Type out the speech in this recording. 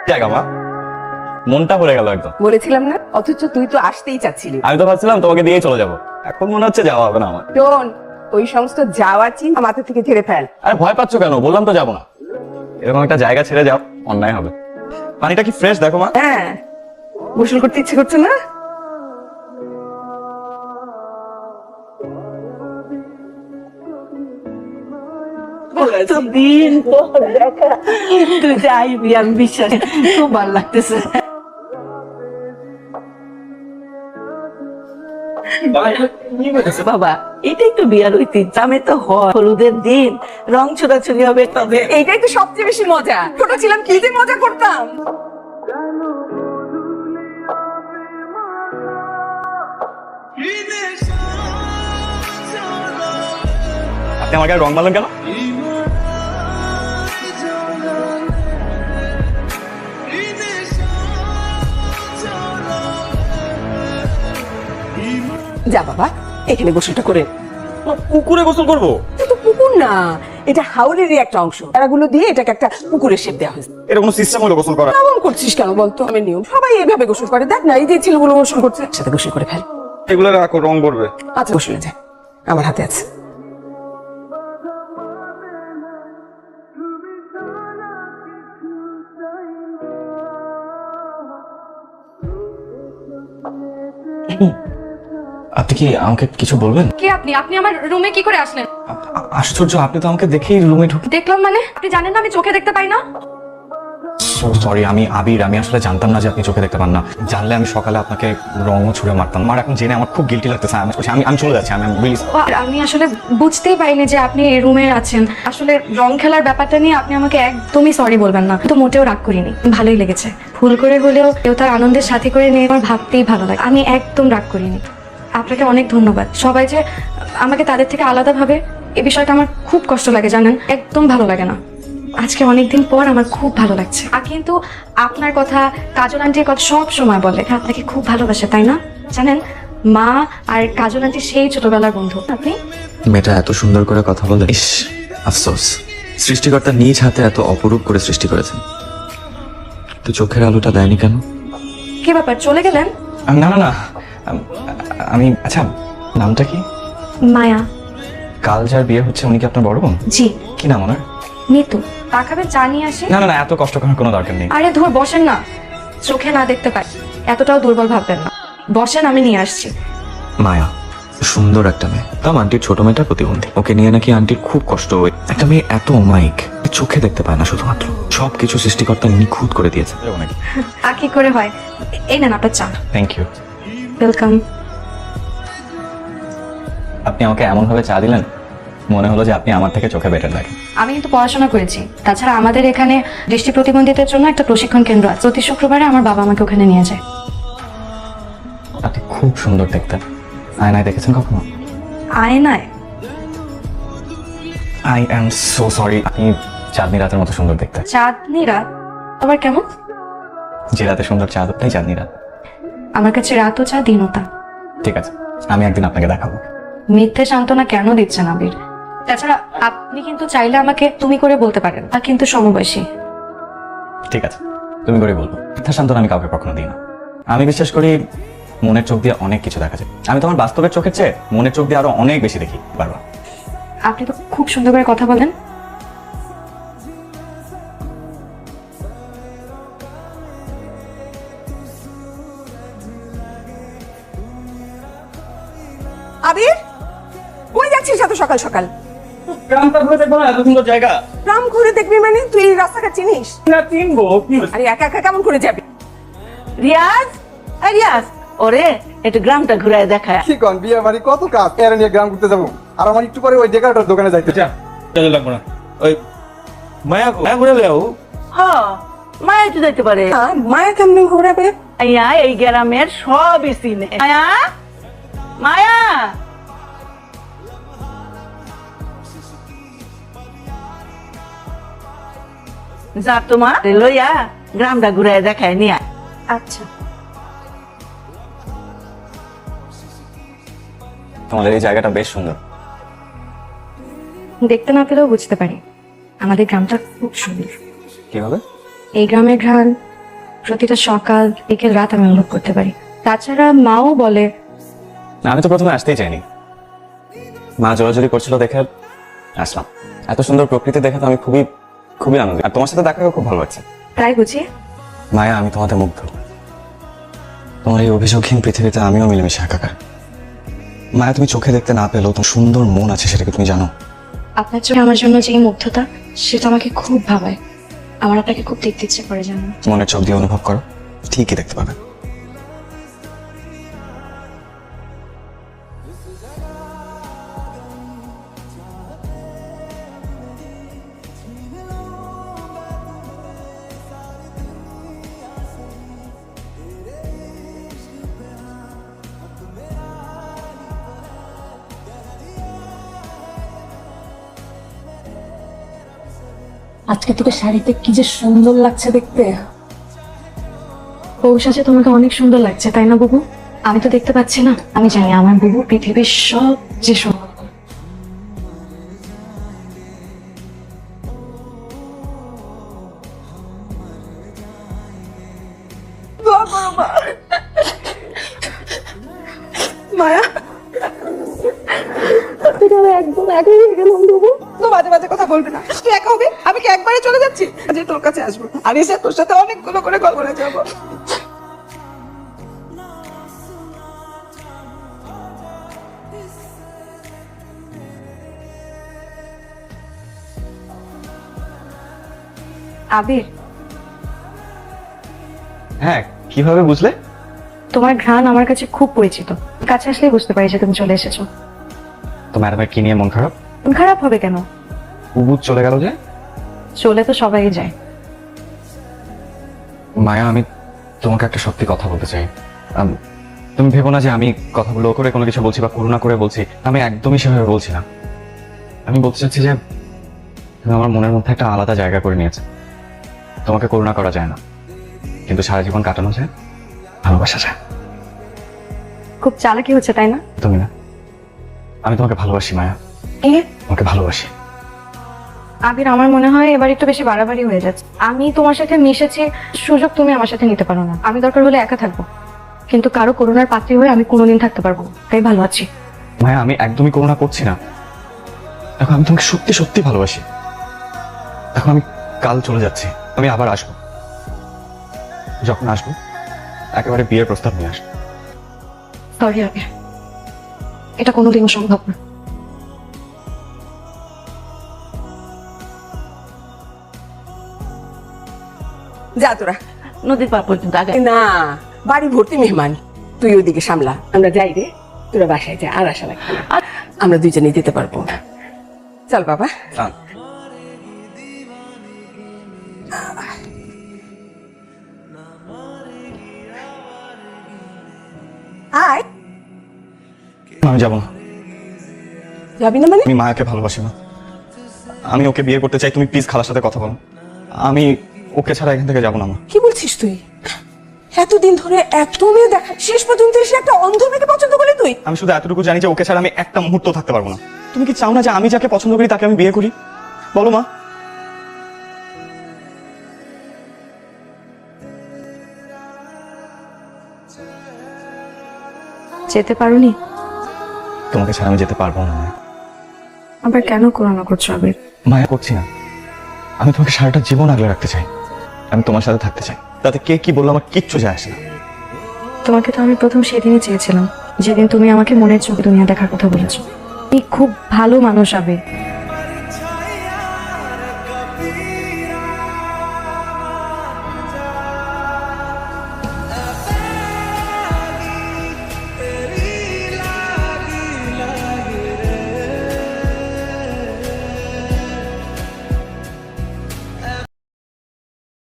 জায়গা মা, মনটা পড়ে গেল একদম। বলেছিলাম না, অথচ তুই তো আসতেই চাচ্ছিলি। আমি তো ভাবছিলাম তোমাকে দিয়েই চলে যাবো, এখন মনে হচ্ছে যাওয়া হবে না আমার। শোন, ওই সমস্ত যাওয়ার চিন্তা মাথা থেকে ঝেড়ে ফেল। আরে ভয় পাচ্ছ কেন? বললাম তো যাবো না। এরকম একটা জায়গা ছেড়ে যাও, অন্যায় হবে। পানিটা কি ফ্রেশ দেখো মা। হ্যাঁ, গোসল করতে ইচ্ছে করছে না? দিন পর দেখা, তুই যে আইবি আমি বিশ্বাস, খুব ভালো লাগতেছে। বাবা, এটাই তো বিয়ার ঐতিহ্য। আমি তো হয় হলুদের দিন রং ছোড়াছুড়ি হবে, তবে এইটাই তো সবচেয়ে বেশি মজা। ছোট ছিলাম কি যে মজা করতাম। আপনি আমার গায়ে রং মারলেন কেন? যা বাবা, এখানে গোসলটা করে নে। পুকুরে গোসল করবো? এটা তো পুকুর না, এটা হাওরেরই একটা অংশ। এরাগুলো দিয়ে এটাকে একটা পুকুরের শেপ দেওয়া হয়েছে। এটা কোনো সিস্টেম হলো গোসল করা? এমন করছিস কেন বলতো? আমি নিয়ম, সবাই এইভাবে গোসল করে। দেখ না, এই যে ছেলেগুলো গোসল করছে, সাথে গোসল করে ফেল। এগুলো রাখো, রং পড়বে। আচ্ছা, গোসলে যায়, আমার হাতে আছে। আপনি কি আমাকে কিছু বলবেন? কে আপনি? আপনি আমার রুমে কি করে আসলেন? আশ্চর্য, আপনি তো আমাকে দেখেই রুমে ঢুকে। দেখলাম মানে? আপনি জানেন না আমি চোখে দেখতে পাই না? সরি, আমি আবির। আমি আসলে জানতাম না যে আপনি চোখে দেখতে পান না। জানলে আমি সকালে আপনাকে রঙও ছুঁড়ে মারতাম। আমার এখন জেনে আমার খুব গিল্টি লাগতেছে। আমি আমি চলে যাচ্ছি। আমি রিলিজ। আমি আসলে বুঝতেই পারিনি যে আপনি এই রুমে আছেন। আসলে রং খেলার ব্যাপারটা নিয়ে আপনি আমাকে একদমই সরি বলবেন না। তো মোটেও রাগ করিনি, ভালোই লেগেছে। ভুল করে হলেও কেউ তার আনন্দের সাথে করে নিয়ে আমার ভাবতেই ভালো লাগে। আমি একদম রাগ করিনি। আপনাকে অনেক ধন্যবাদ। সবাই যে আমাকে তাদের থেকে আলাদা ভাবে, এই বিষয়টা আমার খুব কষ্ট লাগে জানেন। একদম ভালো লাগে না। আজকে অনেকদিন পর আমার খুব ভালো লাগছে। আর কিন্তু আপনার কথা, কাজল আন্টির কথা সব সময় বলে আপনাকে খুব ভালোবাসে, তাই না? জানেন, মা আর কাজল আন্টি সেই ছোটবেলার বন্ধু। আপনি মেয়েটা এত সুন্দর করে কথা বলে। ইস, আফসোস, সৃষ্টিকর্তা নিজ হাতে এত অপরূপ করে সৃষ্টি করেছেন, তো চোখের আলোটা দেয়নি কেন? কি ব্যাপার, চলে গেলেন? না না না, আমি আচ্ছা, নামটা কি? মায়া। কাল যার বিয়ে হচ্ছে উনি কি আপনার বড় বোন? জি। কি নাম ওনার? নিতু। তাকাবে জানিয়ে আসি। না না না, এত কষ্ট করার কোনো দরকার নেই। আরে ধর, বসেন না। চোখে না দেখতে পাই, এতটাও দুর্বল ভাববেন না। বসেন, আমি নিয়ে আসছি। মায়া সুন্দর একটা মেয়ে, তাম আন্টির ছোট মেয়েটা প্রতিবন্ধী। ওকে নিয়ে নাকি আন্টির খুব কষ্ট হয়। একটা মেয়ে এত অমায়িক, চোখে দেখতে পায় না, শুধুমাত্র সবকিছু সৃষ্টিকর্তা নিখুঁত করে দিয়েছে। আর কি করে হয়? এই নেন আপনার চা। Thank you. ওয়েলকাম। আপনি আমাকে এমন ভাবে চা দিলেন, মনে হলো যে আপনি আমার থেকে চোখে বেটার লাগে। আমি কিন্তু পড়াশোনা করেছি। তাছাড়া আমাদের এখানে দৃষ্টি প্রতিবন্ধীদের জন্য একটা প্রশিক্ষণ কেন্দ্র আছে। প্রতি শুক্রবারে আমার বাবা আমাকে ওখানে নিয়ে যায়। আপনি খুব সুন্দর দেখতে। আয়নায় দেখেছেন কখনো? আয়নায়? I am so sorry. আপনি চাঁদনি রাতের মতো সুন্দর দেখতে। চাঁদনি রাত আবার কেমন? যে রাতে সুন্দর চাঁদ ওটাই চাঁদনি রাত। আমার কাছে রাতও চা, দিনও তা। ঠিক আছে, আমি একদিন আপনাকে দেখাবো। মিথ্যে সান্ত্বনা কেন দিচ্ছেন আবির? তাছাড়া আপনি কিন্তু চাইলে আমাকে তুমি করে বলতে পারেন, তা কিন্তু সমবয়সী। ঠিক আছে, তুমি করে বলবো। মিথ্যা সান্ত্বনা আমি কাউকে কখনো দিই না। আমি বিশ্বাস করি মনের চোখ দিয়ে অনেক কিছু দেখা যায়। আমি তোমার বাস্তবের চোখের চেয়ে মনের চোখ দিয়ে আরো অনেক বেশি দেখি বারবার। আপনি তো খুব সুন্দর করে কথা বলেন। আবির, কই যাচ্ছিস এত সকাল সকাল? গ্রামটা ঘুরে দেখবো না? এত সুন্দর জায়গা। গ্রাম ঘুরে দেখবি মানে? তুই এই রাস্তাটা চিনিস? না, চিনবো। আরে একা একা কেমন করে যাবি? রিয়াজ, এই রিয়াজ, ওরে একটু গ্রামটা ঘুরায় দেখায়। কি কন, বিয়ে বাড়ি কত কাজ, এরা নিয়ে গ্রাম ঘুরতে যাবো। আর আমার একটু পরে ওই ডেকারটার দোকানে যাইতে। লাগবো না। ওই মায়া ঘুরে লেও। হ্যাঁ, মায়া তো যাইতে পারে। মায়া কেমন ঘোরাবে? আইয়া এই গ্রামের সবই চিনে। মায়া, মায়া, যা তোমার লইয়া গ্রামটা ঘুরায় দেখায় নিয়ে। আচ্ছা। তোমাদের এই জায়গাটা বেশ সুন্দর। দেখতে না পেলেও বুঝতে পারি আমাদের গ্রামটা খুব সুন্দর। কিভাবে? এই গ্রামের ঘ্রাণ প্রতিটা সকাল বিকেল রাত আমি অনুভব করতে পারি। তাছাড়া মাও বলে, না, আমি তো প্রথমে আসতেই চাইনি, মা জোরাজোরি করছিল দেখে আসলাম। এত সুন্দর প্রকৃতি দেখে তো আমি খুবই খুবই আনন্দিত, আর তোমার সাথে দেখা করে খুব ভালো লাগছে। তাই বুঝি? মায়া, আমি তোমাদের মুগ্ধ। তোমার এই অভিযোগহীন পৃথিবীতে আমিও মিলেমিশে একাকার। মায়া, তুমি চোখে দেখতে না পেলেও তোমার সুন্দর মন আছে, সেটাকে তুমি জানো। আপনার চোখে আমার জন্য যে মুগ্ধতা, সেটা আমাকে খুব ভাবায়। আমার আপনাকে খুব দেখতে ইচ্ছে করে, জানেন। মনের চোখ দিয়ে অনুভব করো, ঠিকই দেখতে পাবে। আজকে তোকে শাড়িতে কি যে সুন্দর লাগছে দেখতে। বউ সাজে তোমাকে অনেক সুন্দর লাগছে, তাই না বুবু? আমি তো দেখতে পাচ্ছি না। আমি জানি আমার বুবু পৃথিবীর সবচেয়ে সুন্দর। মায়া, একদম একা হয়ে গেলাম বাবু। তো বাজে বাজে কথা বলবি না, তুই একা হবে, আমি কি একবারে চলে যাচ্ছি? আজ তোর কাছে আসবো আর এসে তোর সাথে অনেকগুলো করে গল্প করে যাবো। আবির, হ্যাঁ, কিভাবে বুঝলে? তোমার ঘ্রাণ আমার কাছে খুব পরিচিত। কাছে আসলেই বুঝতে পারি যে তুমি চলে এসেছো। তো ম্যাডামের কি নিয়ে মন খারাপ? মন খারাপ হবে কেন? উবুদ চলে গেল যে। চলে তো সবাই যায়। মায়া, আমি তোমাকে একটা সত্যি কথা বলতে চাই। তুমি ভেবো না যে আমি কথাগুলো করে কোনো কিছু বলছি বা করুণা করে বলছি। আমি একদমই সেভাবে বলছি না। আমি বলতে চাচ্ছি যে তুমি আমার মনের মধ্যে একটা আলাদা জায়গা করে নিয়েছে। তোমাকে করুণা করা যায় না, কিন্তু সারা জীবন কাটানো যায়, ভালোবাসা যায়। খুব চালাকি হচ্ছে, তাই না? তুমি না, আমি তোমাকে ভালোবাসি মায়া, তোমাকে ভালোবাসি। আবির, আমার মনে হয় এবার একটু বেশি বাড়াবাড়ি হয়ে যাচ্ছে। আমি তোমার সাথে মিশেছি, সুযোগ তুমি আমার সাথে নিতে পারো না। আমি দরকার হলে একা থাকবো, কিন্তু কারো করুণার পাত্রী হয়ে আমি কোনোদিন থাকতে পারবো না। তাই ভালো আছি। মায়া, আমি একদমই করুণা করছি না। দেখো, আমি তোমাকে সত্যি সত্যি ভালোবাসি। দেখো, আমি কাল চলে যাচ্ছি, আমি আবার আসবো। যখন আসবো একেবারে বিয়ের প্রস্তাব নিয়ে আসবো। সরি আবির, এটা কোনোদিনও সম্ভব না। যা তোরা নদীর পার পর্যন্ত আগে। না, বাড়ি ভর্তি মেহমান, তুই ওইদিকে সামলা, আমরা যাই রে। তোরা বাসায় যা, আর আশা লাগবে না। আমরা দুইজনেই যেতে পারবো। চল বাবা। আয়। আমি যাবো না। যাবি না মানে? আমি মায়াকে ভালোবাসি না, আমি ওকে বিয়ে করতে চাই। তুমি প্লিজ খালার সাথে কথা বলো। আমি ওকে ছাড়া এখান থেকে যাবো না। মা, কি বলছিস তুই? এতদিন ধরে এত মেয়ে দেখা, শেষ পর্যন্ত এসে একটা অন্ধ মেয়েকে পছন্দ করলি তুই? আমি শুধু এতটুকু জানি যে ওকে ছাড়া আমি একটা মুহূর্ত থাকতে পারবো না। তুমি কি চাও না যে আমি যাকে পছন্দ করি তাকে আমি বিয়ে করি? বলো মা। যেতে পারোনি? তোমাকে ছাড়া আমি যেতে পারবো না। আবার কেন করোনা করছো আবির? মায়া, করছি না। আমি তোমাকে সারাটা জীবন আগলে রাখতে চাই। আমি তোমার সাথে থাকতে চাই, তাতে কে কি বললো আমার কিচ্ছু যায় আসে না। তোমাকে তো আমি প্রথম সেদিনই চেয়েছিলাম, যেদিন তুমি আমাকে মনের চোখে দুনিয়া দেখার কথা বলেছো। তুমি খুব ভালো মানুষ আবির।